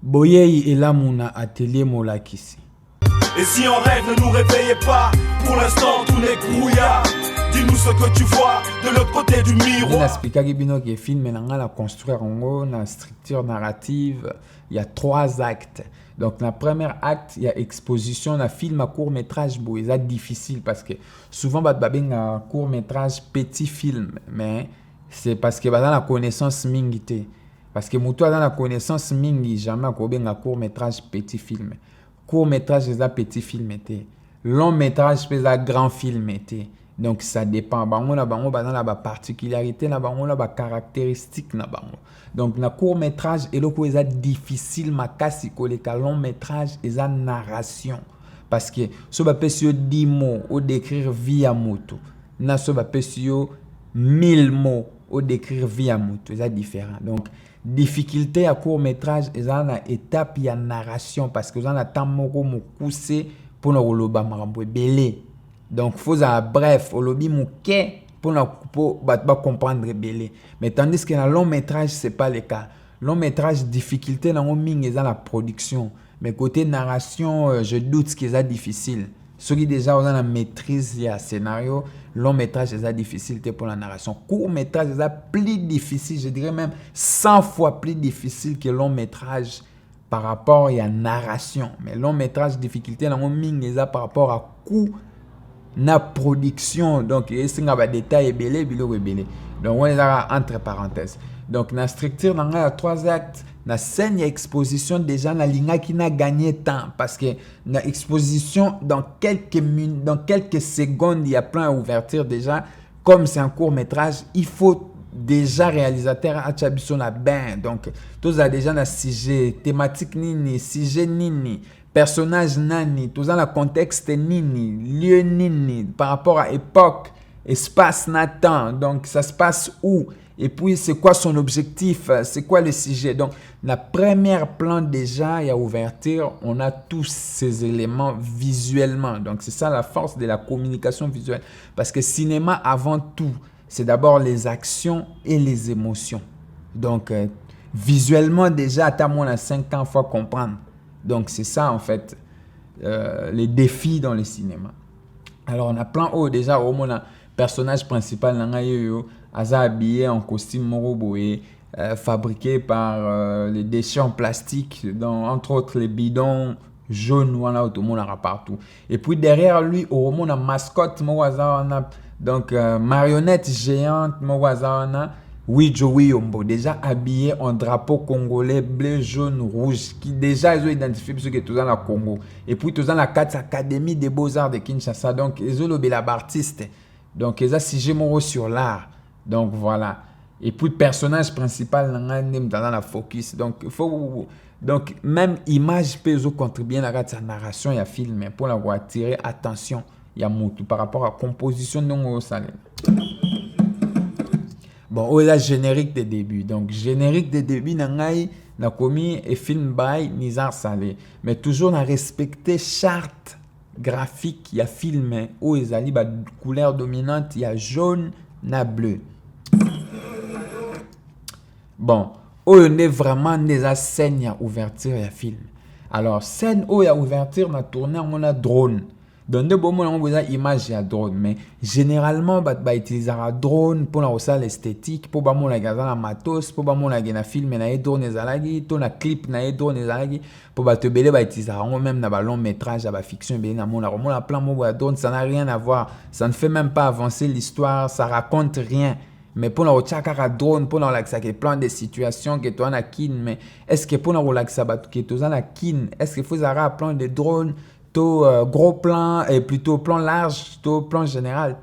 Boyei elamuna atelier molakisi. Et si on rêve, ne nous réveillez pas. Pour l'instant, tout n'est brouillard. Dis-nous ce que tu vois de l'autre côté du miroir. Naspikaki bino ke film nanga la construire na structure narrative. Il y a 3 actes. Donc, dans le premier acte, il y a exposition. Dans film à court métrage, c'est difficile parce que souvent, il y a un court métrage, petit film. Mais c'est parce que dans la connaissance mingité. Parce que moi, dans la connaissance mingi, jamais un court métrage, petit film. Court métrage, c'est un petit film. Long métrage, c'est un grand film. Donc, ça dépend. Dans la particularité, dans la caractéristique. Donc, dans le court métrage, c'est difficile, mais le long métrage, c'est une narration. Parce que si on peut 10 mots ou décrire via moto, si on peut 1000 mots ou décrire via moto, c'est différent. Donc, difficulté à court métrage, c'est une étape de narration. Parce que vous avez un temps pousser pour nous belé. Donc, il faut bref, au lobby mouké pour comprendre belé. Mais tandis que dans le long métrage, ce n'est pas le cas. Long métrage, difficulté dans la production. Mais côté narration, je doute que c'est difficile. Ceux qui déjà ont la maîtrise du scénario, long métrage, c'est difficile pour la narration. Court métrage, c'est plus difficile, je dirais même 100 fois plus difficile que long métrage par rapport à la narration. Mais long métrage, difficulté dans par rapport à coût na production. Donc c'est un détail belé belé. Donc on est là entre parenthèses. Donc dans la structure, il y a 3 actes. Dans la scène, il y a exposition déjà dans l'inga qui n'a gagné temps parce que dans l'exposition, dans quelques secondes, il y a plein d'ouvertures déjà. Comme c'est un court métrage, il faut déjà réalisateur à Chabiso na ben. Donc tous a déjà un sujet thématique nini, sujet nini, personnage nani, tous dans le contexte nini, lieu nini, par rapport à époque, espace Nathan. Donc ça se passe où? Et puis, c'est quoi son objectif? C'est quoi le sujet? Donc, la première plan déjà, il y a ouverture, on a tous ces éléments visuellement. Donc, c'est ça la force de la communication visuelle. Parce que cinéma, avant tout, c'est d'abord les actions et les émotions. Donc, visuellement, déjà, à moins de 5 ans, il faut comprendre. Donc, c'est ça, en fait, les défis dans le cinéma. Alors, on a plan haut, déjà, au moins, personnage principal, Aza habillé en costume moroboé, fabriqué par les déchets en plastique, entre autres les bidons jaunes, voilà, tout le monde aura partout. Et puis derrière lui, au moment la mascotte, donc marionnette géante, Wiyombo, déjà habillé en drapeau congolais bleu, jaune, rouge, qui déjà ils ont identifié ceux qui sont dans le Congo. Et puis tous dans la 4 Académie des Beaux-Arts de Kinshasa, donc ils ont le artiste. Donc ils ont sujet moro sur l'art. Donc voilà. Et puis le personnage principal dans la focus. Donc il faut même image peut contribuer à la narration et à film pour la attirer attention il y a par rapport à la composition de nos salles. Bon, on a générique de début. Donc générique de début n'a commis et film by Nizar Salé. Mais toujours à respecter charte graphique, il y a film où il y a couleur dominante, il y a jaune, na bleu. Bon, on est vraiment des scènes à ouverture et à film. Alors, scène où il y a ouverture, on a tourné, on a drone. Dans de bons moments, on a image à drone. Mais généralement, on va utiliser un drone pour la salle esthétique, pour la matos, pour la film, et drone, pour la clip, drone, pour te belé, utiliser même dans long métrage, dans la fiction, on a plein de drone, ça n'a rien à voir. Ça ne fait même pas avancer l'histoire, ça raconte rien. Mais pour nous avoir drone, pour nous relaxer, il y a plein de situations que tu as kin. Mais est-ce que pour nous relaxer, que tu as kin, est-ce qu'il faut avoir plein de drones, gros plan et plutôt plan large, plan général,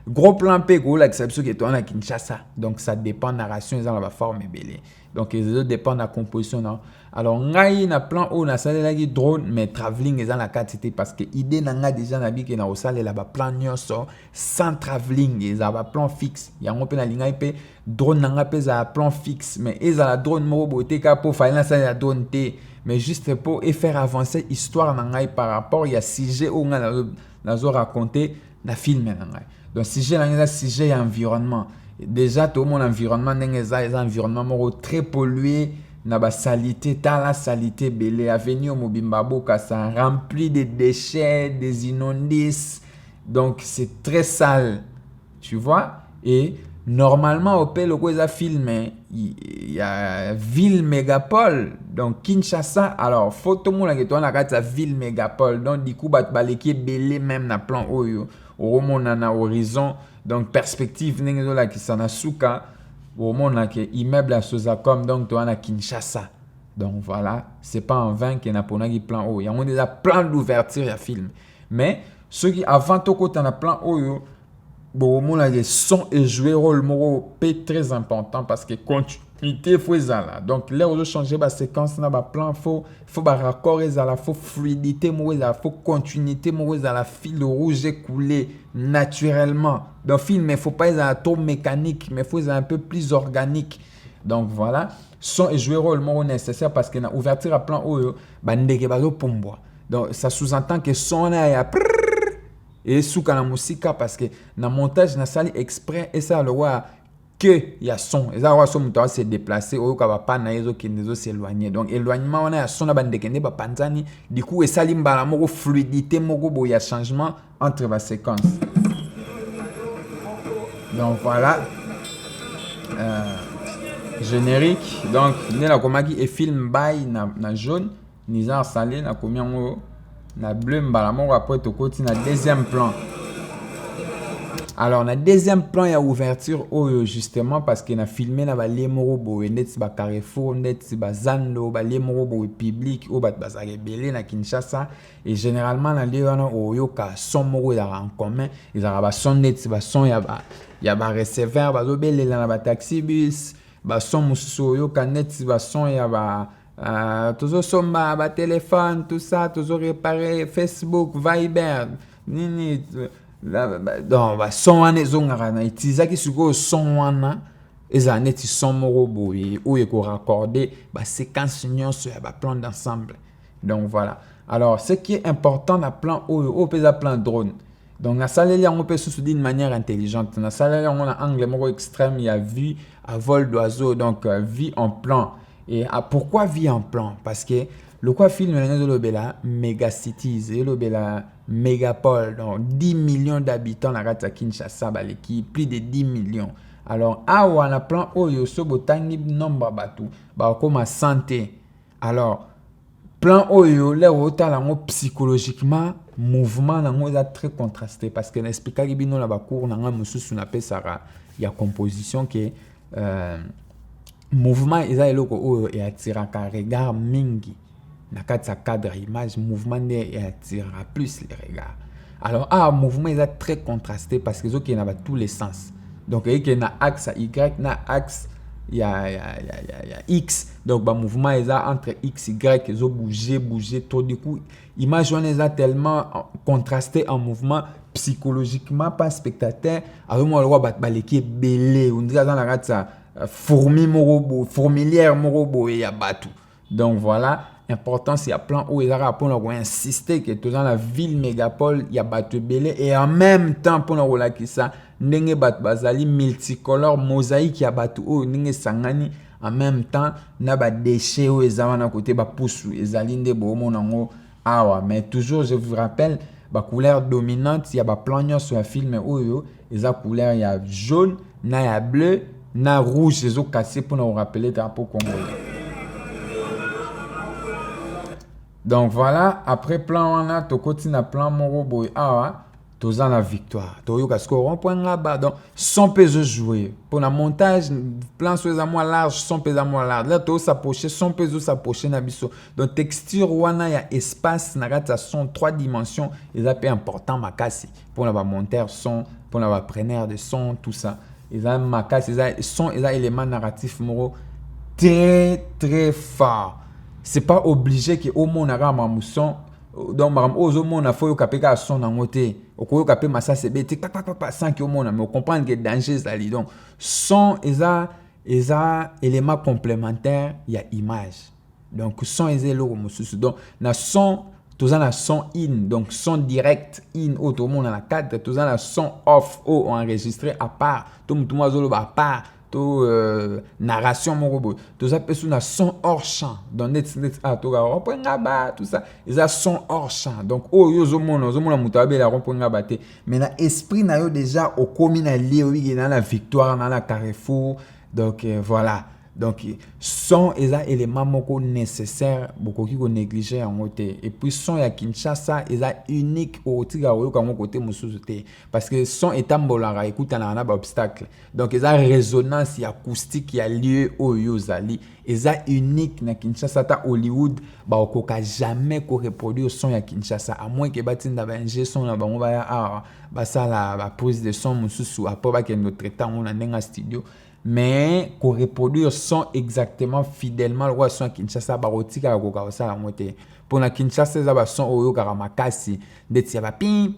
gros plan p gros l'exception que tu as Kinshasa. Donc ça dépend de la narration, ils ont la forme et belé. Donc les autres dépendent de la composition. Non? Alors ngai na plan où na salle lagi drone mais travelling ils ont la quantité parce que idée nanga déjà na bi que na salle là ba plan nyoso sans travelling ils ont ba plan fixe. Il y a un peu na linga pe drone nanga pe za plan fixe mais ils ont la drone mo boté ka pour faire na salle la drone té mais juste pour faire avancer l'histoire nanga par rapport il y a sujet où on a raconté na film nanga. Donc sujet nanga sujet environnement. Déjà tout mon environnement n'est un environnement très pollué na ba salité, dans la salité belé avenir Mobimba Boka, ça rempli de déchets, des immondices. Donc c'est très sale. Tu vois? Et normalement au pays où ils filmé, il y a ville mégapole. Donc Kinshasa, alors faut tout le monde qui tourne la ville mégapole. Donc du coup bat baleki belé même na plan oyo. Au monde na horizon. Donc perspective n'engo la qui s'en a souka. Au monde là que immeuble à Sozacom, donc tu as à Kinshasa. Donc voilà, c'est pas en vain qu'il y a un plan haut. Il y a déjà plein d'ouvertures à film. Mais ceux qui avant tout côté en a plein haut, bon, au monde là, les sons et jouer rôle très important parce que continuité faut là. Donc là où changer la séquence là, plan faut raccord là, faut fluidité faut continuité la fil rouge coulé naturellement. Dans le film, il faut pas être trop mécanique, mais il faut être un peu plus organique. Donc voilà, son et jouer rôle nécessaire parce que na ouverture à plan haut, ndeke bazo pomboa. Donc ça sous-entend que son là et sous la musique parce que dans le montage na sali exprès et ça le voit que il y a son et ça va son muto se déplacer au ka pas na ezo qui nezo s'éloigner. Donc éloignement on a son na bandeke ne ba panzani du coup et sali mbala moko fluidité moko bo ya changement entre les séquences. Donc voilà générique. Donc né la komaki et film by na jaune nizar salé na combien na bleu mbala moko après to koti na deuxième plan. Alors na deuxième plan il y a ouverture justement parce qu'il a filmé na ba lemoro boye net ba Carrefour net ba Zando ba lemoro boye public o ba bazare belé na Kinshasa et généralement na leona oyoka son moko en commun ils ont ba son net ba son ya ba receveur ba zo belé na ba taxi bus ba son mususu oyoka net ba son ya ba toujours somba ba téléphone tout ça toujours réparer Facebook Viber nini donc son wana zonga na itizaki siko son wana eza neti son moko boye ou ko raccorder ba séquence nyonso ya ba plan d'ensemble. Donc voilà. Alors ce qui est important na plan o pesa plan drone. Donc na saleli on peut se d'une manière intelligente. Na saleli on a angle moko extrême, il y a vue à vol d'oiseau donc vue en plan. Et pourquoi vue en plan? Parce que le quoi film le bela méga cities et le bela mégapole donc 10 millions d'habitants la rata Kinshasa baleki plus de 10 millions. Alors on a plan oyo so botangi nombre batu ba comme santé. Alors plan oyo là autant la psychologiquement mouvement nango est très contrasté parce que n'explique bino la ba cours nanga mususu na pesara il y a composition que mouvement eza eloko oyo et attiraka regard mingi. Na cadre image mouvement et attirera plus les regards. Alors mouvement est très contrasté parce que il y a tous les sens. Donc il y a axe y na axe il y a x donc mouvement est entre x y ils ont bouger trop du coup image on est tellement contrasté en mouvement psychologiquement par spectateur avec moi le roi baleki belé on dit dans la rata fourmilière morobo et ya batu. Donc voilà important c'est à plan où il y a pour insister que tout dans la ville mégapole il y a batu belé et en même temps pour nous là qui ça ndenge bat bazali multicolore mosaïque ya batu o ndenge sangani en même temps na ba déchets o ezama na côté ba pousu ezali nde bo monango awa mais toujours je vous rappelle ba couleur dominante il y a ba plan sur un film oyo eza couleur il y a jaune na ya bleu na rouge les autres cassés pour nous rappeler drapeau congolais. Donc voilà, après plan on a to continue plan moro boy tous en la victoire. Toyo score on point là-bas donc son peso jouer pour le montage plan sur les moins large son peso moins large là to s'approcher son peso s'approcher na biso. Donc texture wana ya espace na gata son 3 dimensions et ça peut important makasi pour la monteur son pour la preneur de son tout ça. Ils ont makasi ils sont ils ont élément narratif moro très très fort. C'est pas obligé que au monde a mamusson donc madame aux monde a faut kapeka son en côté au ko kapé massa c'est bête sans que au monde mais comprendre que danger ça li donc son eza élément complémentaire il y a image donc son eza lo mususu donc na son tous en la son in donc son direct in auto monde na cadre tous en la son off ou enregistré à part tout monde zolo à part to narration mon robot to ça peut na son hors champ dans net to ga reprendre ba tout ça ils a son hors champ donc yo zo mona mutabe la reprendre ba te mais na esprit na yo déjà au commun na lié dans la victoire dans la carrefour donc voilà. Donc, son eza élément moko nécessaire beaucoup qui négliger en côté et puis son ya Kinshasa eza unique au tiga oyo comme côté mususu te parce que son etambolanga écoute na ba obstacle donc eza résonance acoustique ya lieu oyo zali eza unique na Kinshasa ta Hollywood ba okoka jamais ko reproduire son ya Kinshasa à moins que batinda ba ingé son na bango ba sala ba prise de son mususu après ba ke notre temps on a ndenga studio mais qu'on reproduire son exactement fidèlement le son Kinshasa barotika ko ça la moitié pour na Kinshasa ça ba son oyo karamakasi ndeti ba pim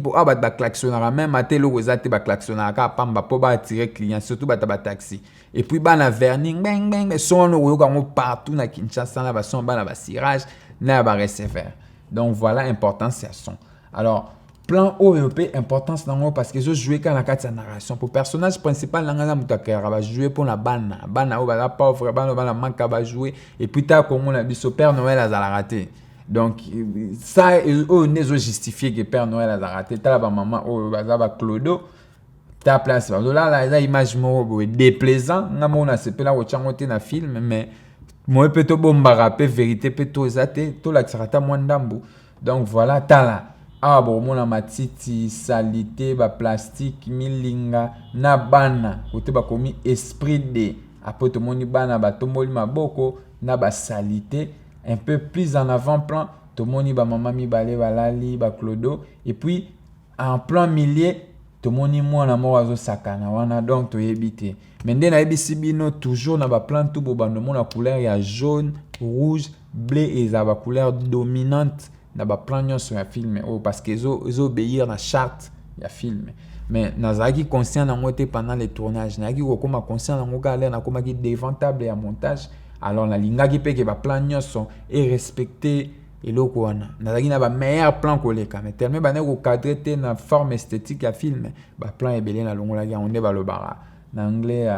pour ba klaxonnera même até le rozate ba klaxonnera ka pamba po ba attirer client surtout ba taxi et puis ba na verning bang son oyo ka partout na Kinshasa na ba son ba na ba cirage na ba receveur donc voilà importance c'est son alors plan OEP importance nango parce que je jouer quand la carte narration pour personnage principal nanga mutakera va jouer pour la bana o ba pauvre bana manka va jouer et puis ta comme on a dit Père Noël a raté donc ça on ne justifier que Père Noël a raté ta ba maman o ba Clodo ta place là la image mo déplaisant ngamo on a se pela o changote na film mais moi peut to bomba rapper vérité peut to zate to la tsarata mwandambu donc voilà ta là bon mona matiti salité ba plastique milinga na bana côté ba komi esprit de après to moni bana ba tomboli maboko na ba salité un peu plus en avant-plan to moni ba mama mi balé balali ba Clodo et puis en plan milieu to moni mwana mo wazo sakana wana donc to yebité mais ndena yebisi bino toujours na ba plan tout bo bando mona couleur ya jaune rouge bleu et za ba couleur dominante na ba plan sur un film parce que ils obéir na charte ya film mais nazaki conscient na ngote pendant les tournages na ki ko koma conscient na ngoka na koma ki déventable ya montage alors na lingaki pe ke ba plan sont et respecter eloko wana nazaki na ba meilleur plan koleka mais tellement ba ne ko cadrer te na forme esthétique ya film ba plan ebele na longola ya onde ba lo bara na anglais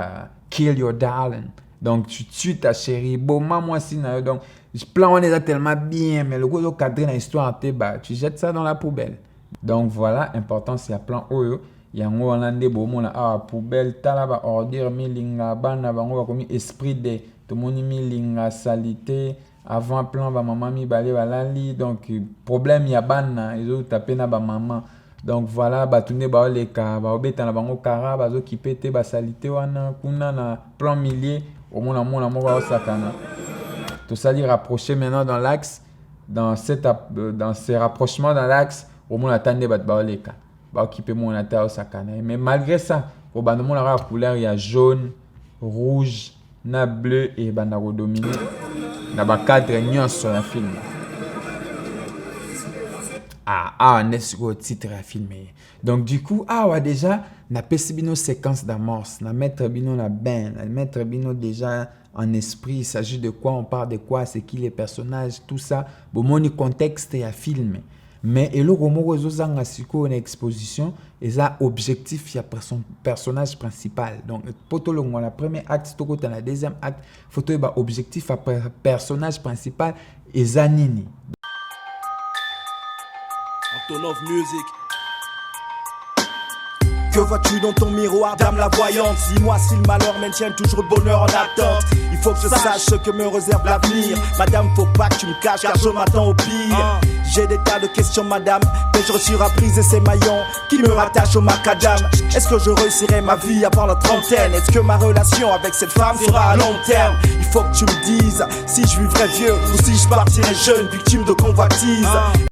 kill your darling donc tu tues ta chérie bon moi si na donc le plan on est tellement bien mais le gros cadré dans l'histoire tu jettes ça dans la poubelle donc voilà important c'est un plan oyo yango hollandais bomo na poubelle tala ba ordure milinga bana bango ba komi esprit de to moni milinga salité avant plan ba maman mi balé balali donc problème ya bana ils ont tapé na ba maman donc voilà ba tourner ba leka ba obeta na bango kara ba zo kipete ba salité wana kuna na plan milier au mona mo ba sakana. Tout ça dit rapprocher maintenant dans l'axe dans ces rapprochements dans l'axe au moins attendre ba leka ba occuper mon ata sakana mais malgré ça au bandement la couleur il y a jaune rouge na bleu et bana dominer na ba cadre nion sur la film on est sur le titre à filmer donc du coup déjà na pesi bino séquence d'amorce na mettre bino na bain na mettre bino déjà en esprit il s'agit de quoi on parle de quoi c'est qui les personnages tout ça bon moni contexte ya film mais eloko moko zozanga siko na exposition eza objectif ya personnage principal donc poto longo la premier acte toko na deuxième acte photo ba objectif à personnage principal eza nini Antonov Music. Que vois-tu dans ton miroir, dame la voyante? Dis-moi si le malheur maintient toujours le bonheur en attente. Il faut que je sache ce que me réserve l'avenir. Madame, faut pas que tu me caches car je m'attends au pire. J'ai des tas de questions, madame, mais je réussirai à briser ces maillons qui me rattachent au macadam. Est-ce que je réussirai ma vie avant la trentaine? Est-ce que ma relation avec cette femme sera à long terme? Il faut que tu me dises si je vivrai vieux ou si je partirai jeune, victime de convoitise.